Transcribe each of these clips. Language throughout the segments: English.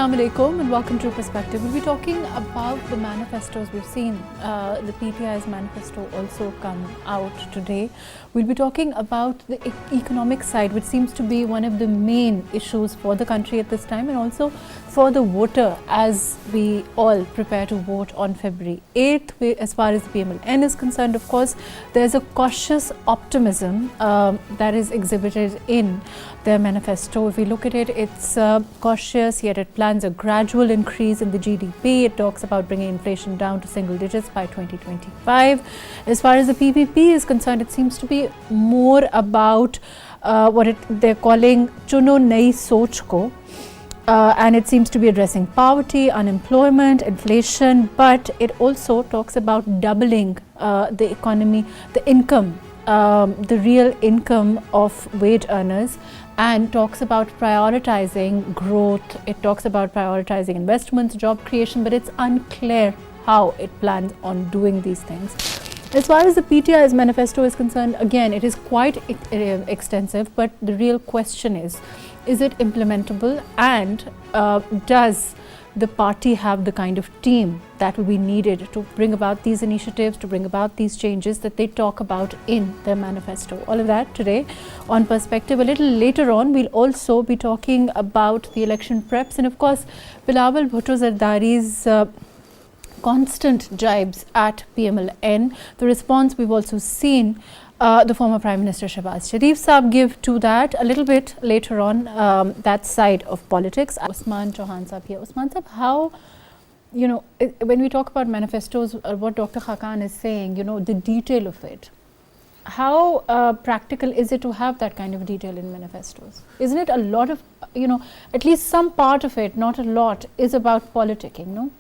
Assalamu alaikum and welcome to Perspective. We'll be talking about the manifestos we've seen. The PTI's manifesto also come out today. We'll be talking about the economic side, which seems to be one of the main issues for the country at this time, and also for the voter as we all prepare to vote on February 8th. As far as the PMLN is concerned, of course, there's a cautious optimism that is exhibited in their manifesto. If we look at it, it's cautious, yet it plans a gradual increase in the GDP. It talks about bringing inflation down to single digits by 2025. As far as the PPP is concerned, it seems to be more about what they're calling Chuno Nayi Soch Ko. And it seems to be addressing poverty, unemployment, inflation, but it also talks about doubling the economy, the income, the real income of wage earners, and talks about prioritizing growth. It talks about prioritizing investments, job creation, but it's unclear how it plans on doing these things. As far as the PTI's manifesto is concerned, again, it is quite extensive, but the real question is it implementable, and does the party have the kind of team that will be needed to bring about these initiatives, to bring about these changes that they talk about in their manifesto? All of that today on Perspective. A little later on, we'll also be talking about the election preps, and of course, Bilawal Bhutto Zardari's constant jibes at PMLN. The response we've also seen the former Prime Minister Shehbaz Sharif Saab give to that a little bit later on, that side of politics. Usman Chohan Saab here. Usman Saab, how, when we talk about manifestos, what Dr. Khakan is saying, the detail of it, how practical is it to have that kind of detail in manifestos? Isn't it a lot of, at least some part of it, not a lot, is about politicking, no?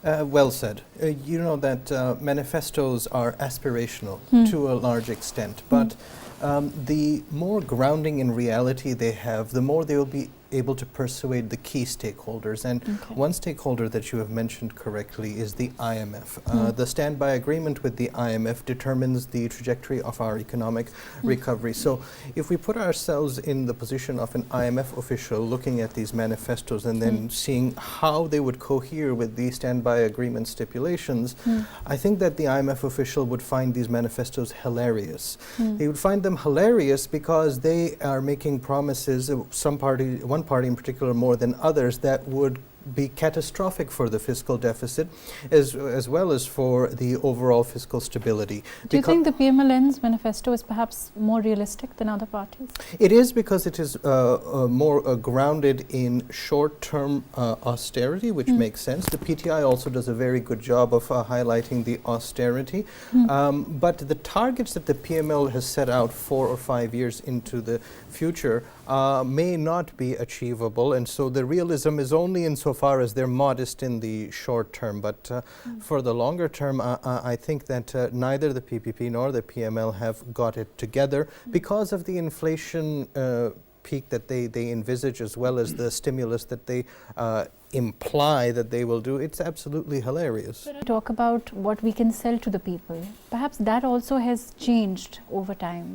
Well said. You know that manifestos are aspirational to a large extent, but the more grounding in reality they have, the more they will be able to persuade the key stakeholders. And one stakeholder that you have mentioned correctly is the IMF. The standby agreement with the IMF determines the trajectory of our economic recovery. So if we put ourselves in the position of an IMF official looking at these manifestos and then seeing how they would cohere with the standby agreement stipulations, I think that the IMF official would find these manifestos hilarious. He would find them hilarious because they are making promises, one party in particular more than others, that would be catastrophic for the fiscal deficit as well as for the overall fiscal stability. Do you think the PMLN's manifesto is perhaps more realistic than other parties? It is, because it is more grounded in short-term austerity, which makes sense. The PTI also does a very good job of highlighting the austerity, but the targets that the PML has set out 4 or 5 years into the future may not be achievable, and so the realism is only insofar as they're modest in the short term. But for the longer term, I think that neither the PPP nor the PML have got it together because of the inflation peak that they envisage, as well as the stimulus that they imply that they will do. It's absolutely hilarious. Talk about what we can sell to the people. Perhaps that also has changed over time.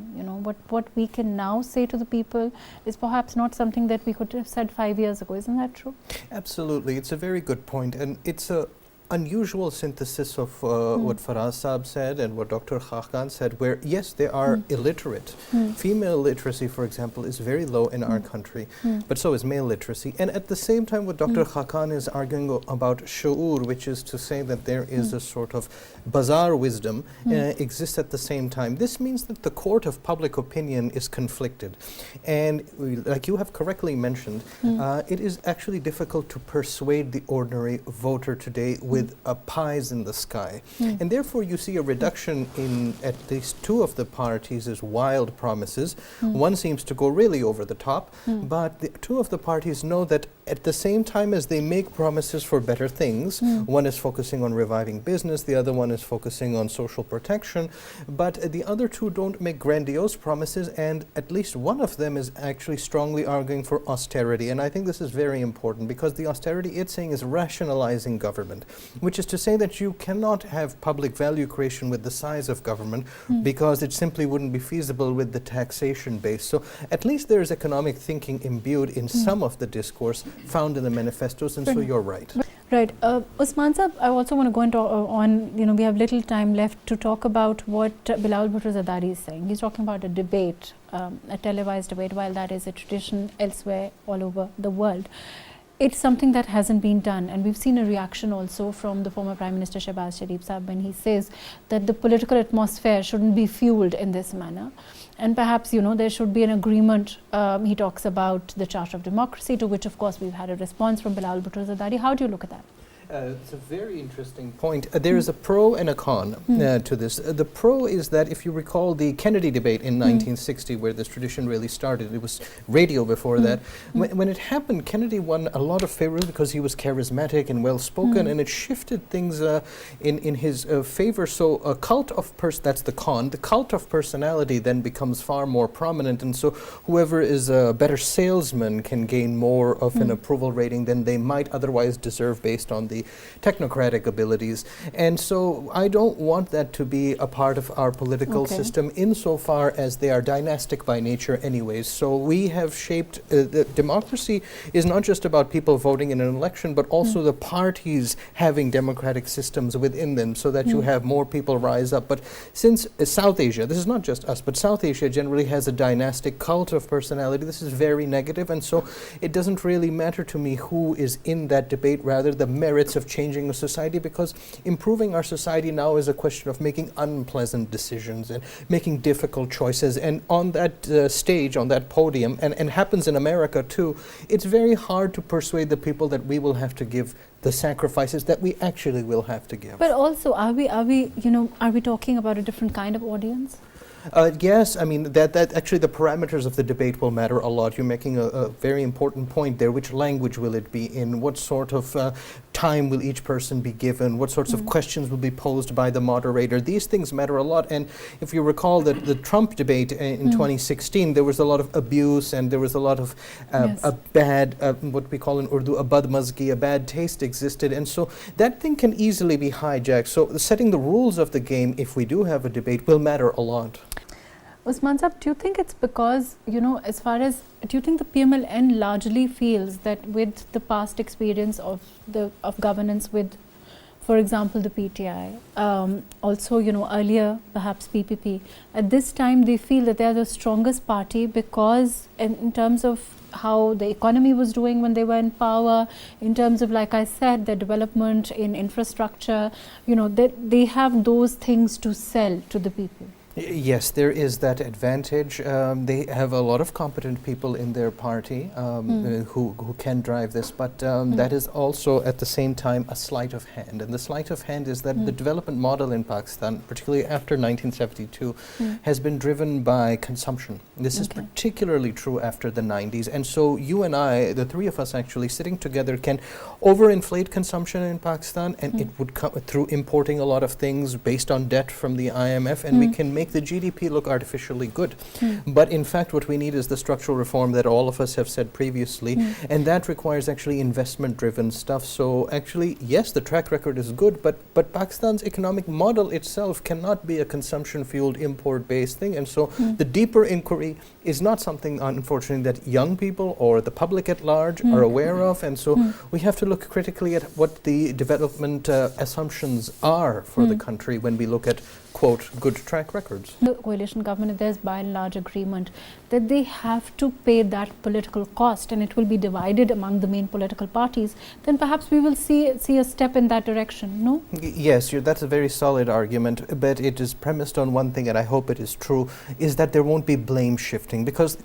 What we can now say to the people is perhaps not something that we could have said 5 years ago. Isn't that true? Absolutely. It's a very good point, and it's a unusual synthesis of what Faraz Saab said and what Dr. Khakan said, where yes, they are illiterate. Female literacy, for example, is very low in our country, but so is male literacy. And at the same time, what Dr. Khakan is arguing about shu'ur, which is to say that there is a sort of bazaar wisdom exists at the same time. This means that the court of public opinion is conflicted. And like you have correctly mentioned, it is actually difficult to persuade the ordinary voter today with pies in the sky. And therefore you see a reduction in at least 2 of the parties' wild promises. One seems to go really over the top, but the 2 of the parties know that at the same time as they make promises for better things, one is focusing on reviving business, the other one is focusing on social protection, but the other 2 don't make grandiose promises, and at least one of them is actually strongly arguing for austerity. And I think this is very important, because the austerity it's saying is rationalizing government, which is to say that you cannot have public value creation with the size of government because it simply wouldn't be feasible with the taxation base. So at least there is economic thinking imbued in some of the discourse, found in the manifestos, and so you're right. Right. Usman sir, I also want to go into on, we have little time left to talk about what Bilal Bhutto Zardari is saying. He's talking about a debate, a televised debate, while that is a tradition elsewhere all over the world. It's something that hasn't been done, and we've seen a reaction also from the former Prime Minister Shehbaz Sharif Sahab when he says that the political atmosphere shouldn't be fueled in this manner. And perhaps, there should be an agreement. He talks about the Charter of Democracy, to which, of course, we've had a response from Bilal Bhutto Zardari. How do you look at that? It's a very interesting point. There is a pro and a con to this. The pro is that if you recall the Kennedy debate in 1960, where this tradition really started, it was radio before that. When it happened, Kennedy won a lot of favor because he was charismatic and well-spoken, and it shifted things in his favor. So a cult of that's the con. The cult of personality then becomes far more prominent, and so whoever is a better salesman can gain more of an approval rating than they might otherwise deserve based on the technocratic abilities. And so I don't want that to be a part of our political system insofar as they are dynastic by nature anyways. So we have shaped, the democracy is not just about people voting in an election, but also the parties having democratic systems within them so that you have more people rise up. But since South Asia, this is not just us, but South Asia generally has a dynastic cult of personality, this is very negative, and so it doesn't really matter to me who is in that debate, rather the merits of changing a society, because improving our society now is a question of making unpleasant decisions and making difficult choices. And on that stage, on that podium, and happens in America too, it's very hard to persuade the people that we will have to give the sacrifices that we actually will have to give. But also, are we talking about a different kind of audience? Yes, I mean, that actually the parameters of the debate will matter a lot. You're making a very important point there. Which language will it be in? What sort of time will each person be given? What sorts of questions will be posed by the moderator? These things matter a lot. And if you recall that the Trump debate in 2016, there was a lot of abuse and there was a lot of a bad, what we call in Urdu, a badmazgi, a bad taste existed. And so that thing can easily be hijacked. So setting the rules of the game, if we do have a debate, will matter a lot. Usman Sahab, do you think it's because, do you think the PMLN largely feels that with the past experience of governance with, for example, the PTI, also, earlier perhaps PPP, at this time they feel that they are the strongest party because in terms of how the economy was doing when they were in power, in terms of, like I said, the development in infrastructure, they have those things to sell to the people. Yes, there is that advantage. They have a lot of competent people in their party who can drive this, but that is also at the same time a sleight of hand. And the sleight of hand is that the development model in Pakistan, particularly after 1972, has been driven by consumption. This is particularly true after the 90s. And so you and I, the three of us actually sitting together, can overinflate consumption in Pakistan, and it would come through importing a lot of things based on debt from the IMF, and we can make the GDP look artificially good. But in fact, what we need is the structural reform that all of us have said previously, and that requires actually investment-driven stuff. So actually, yes, the track record is good, but Pakistan's economic model itself cannot be a consumption-fueled, import-based thing. And so the deeper inquiry is not something, unfortunately, that young people or the public at large are aware of. And so we have to look critically at what the development assumptions are for the country when we look at, quote, good track records. The coalition government, there's by and large agreement that they have to pay that political cost, and it will be divided among the main political parties, then perhaps we will see a step in that direction, no? Yes, that's a very solid argument, but it is premised on one thing, and I hope it is true, is that there won't be blame shifting, because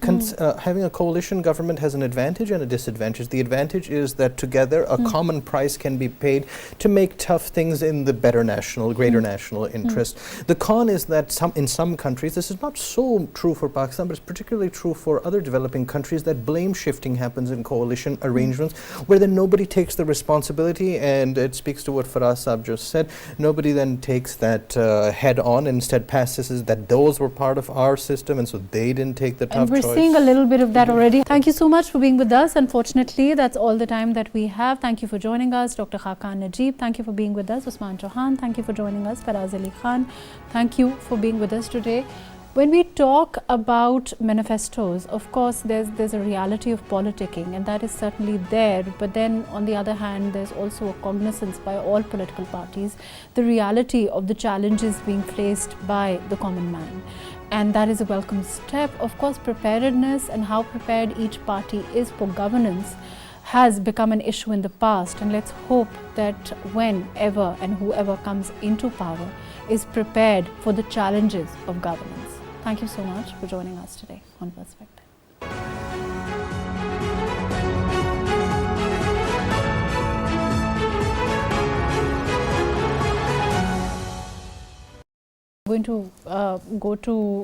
having a coalition government has an advantage and a disadvantage. The advantage is that together a common price can be paid to make tough things in the better national, greater national interest. The con is that in some countries, this is not so true for Pakistan, but it's particularly true for other developing countries, that blame shifting happens in coalition arrangements where then nobody takes the responsibility, and it speaks to what Faraz Saab just said. Nobody then takes that head on, and instead passes that those were part of our system and so they didn't take the tough choice. And we're seeing a little bit of that already. Thank you so much for being with us. Unfortunately, that's all the time that we have. Thank you for joining us, Dr. Khaqan Najib. Thank you for being with us, Usman Chohan. Thank you for joining us, Faraz Ali Khan. Thank you for being with us today. When we talk about manifestos, of course, there's a reality of politicking, and that is certainly there. But then, on the other hand, there's also a cognizance by all political parties, the reality of the challenges being faced by the common man. And that is a welcome step. Of course, preparedness and how prepared each party is for governance has become an issue in the past, and let's hope that whenever and whoever comes into power is prepared for the challenges of governance. Thank you so much for joining us today on Perspective. I'm going to go to